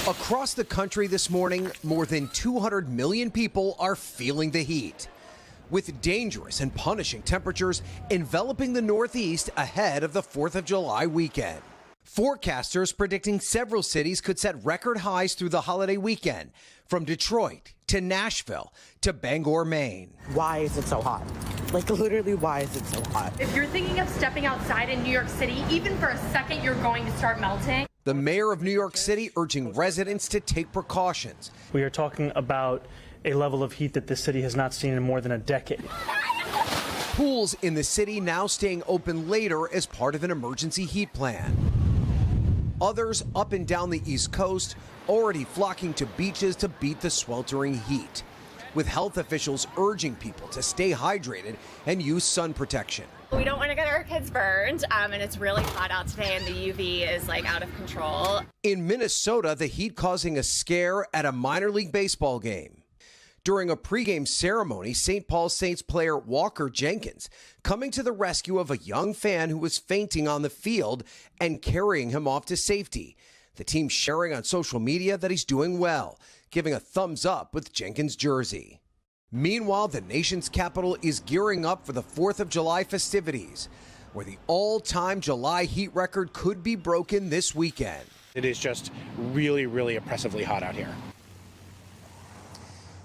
Across the country this morning, more than 200 million people are feeling the heat, with dangerous and punishing temperatures enveloping the Northeast ahead of the 4th of July weekend. Forecasters predicting several cities could set record highs through the holiday weekend, from Detroit to Nashville to Bangor, Maine. Why is it so hot? Like, literally, why is it so hot? If you're thinking of stepping outside in New York City, even for a second, you're going to start melting. The mayor of New York City urging residents to take precautions. We are talking about a level of heat that this city has not seen in more than a decade. Pools in the city now staying open later as part of an emergency heat plan. Others up and down the East Coast already flocking to beaches to beat the sweltering heat, with health officials urging people to stay hydrated and use sun protection. We don't want to get our kids burned, and it's really hot out today, and the UV is like out of control. In Minnesota, the heat causing a scare at a minor league baseball game. During a pregame ceremony, St. Paul Saints player Walker Jenkins coming to the rescue of a young fan who was fainting on the field and carrying him off to safety. The team sharing on social media that he's doing well, giving a thumbs up with Jenkins' jersey. Meanwhile, the nation's capital is gearing up for the 4th of July festivities, where the all-time July heat record could be broken this weekend. It is just really, really oppressively hot out here.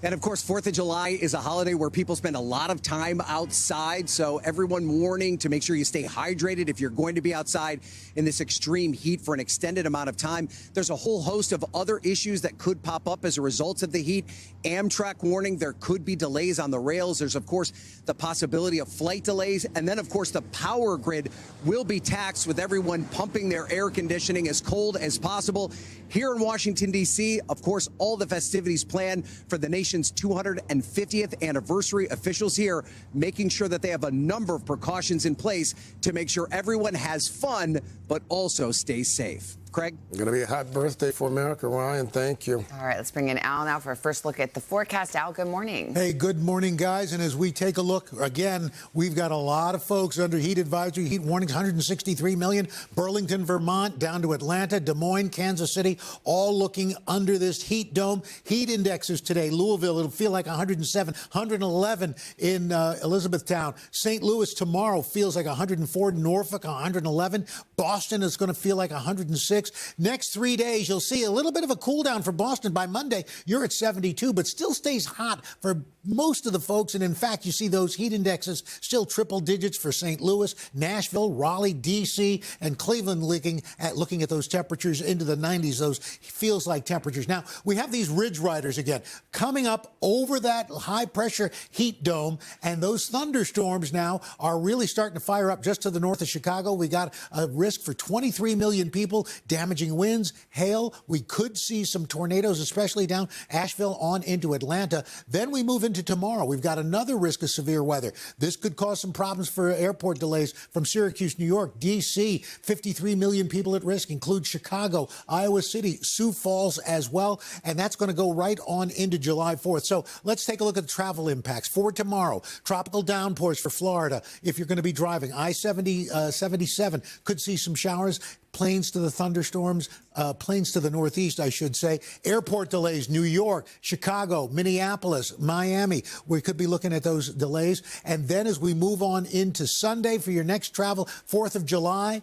And of course, 4th of July is a holiday where people spend a lot of time outside. So everyone warning to make sure you stay hydrated if you're going to be outside in this extreme heat for an extended amount of time. There's a whole host of other issues that could pop up as a result of the heat. Amtrak warning there could be delays on the rails. There's, of course, the possibility of flight delays. And then, of course, the power grid will be taxed with everyone pumping their air conditioning as cold as possible. Here in Washington, D.C., of course, all the festivities planned for the nation's 250th anniversary. Officials here making sure that they have a number of precautions in place to make sure everyone has fun, but also stays safe. Craig? Going to be a hot birthday for America, Ryan. Thank you. All right, let's bring in Al now for a first look at the forecast. Al, good morning. Hey, good morning, guys. And as we take a look, again, we've got a lot of folks under heat advisory, heat warnings, 163 million. Burlington, Vermont, down to Atlanta, Des Moines, Kansas City, all looking under this heat dome. Heat indexes today, Louisville, it'll feel like 107, 111 in Elizabethtown. St. Louis tomorrow feels like 104, Norfolk, 111. Boston is going to feel like 106. Next 3 days, you'll see a little bit of a cool down for Boston. By Monday, you're at 72, but still stays hot for most of the folks. And in fact, you see those heat indexes still triple digits for St. Louis, Nashville, Raleigh, D.C., and Cleveland looking at those temperatures into the 90s, those feels like temperatures. Now, we have these ridge riders again coming up over that high pressure heat dome, and those thunderstorms now are really starting to fire up just to the north of Chicago. We got a risk for 23 million people, damaging winds, hail. We could see some tornadoes, especially down Asheville on into Atlanta. Then we move into tomorrow. We've got another risk of severe weather. This could cause some problems for airport delays from Syracuse, New York, D.C. 53 million people at risk, include Chicago, Iowa City, Sioux Falls as well. And that's going to go right on into July 4th. So let's take a look at the travel impacts for tomorrow. Tropical downpours for Florida if you're going to be driving. I-77 could see some showers. Planes to the thunderstorms, planes to the northeast, I should say. Airport delays, New York, Chicago, Minneapolis, Miami. We could be looking at those delays. And then as we move on into Sunday for your next travel, 4th of July,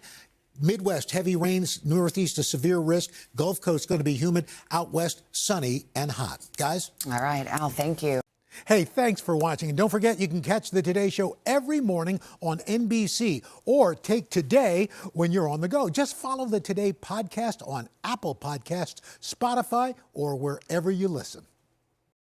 Midwest, heavy rains, northeast, a severe risk. Gulf Coast going to be humid. Out west, sunny and hot. Guys? All right, Al, thank you. Hey, thanks for watching. And don't forget, you can catch the Today Show every morning on NBC or take Today when you're on the go. Just follow the Today podcast on Apple Podcasts, Spotify, or wherever you listen.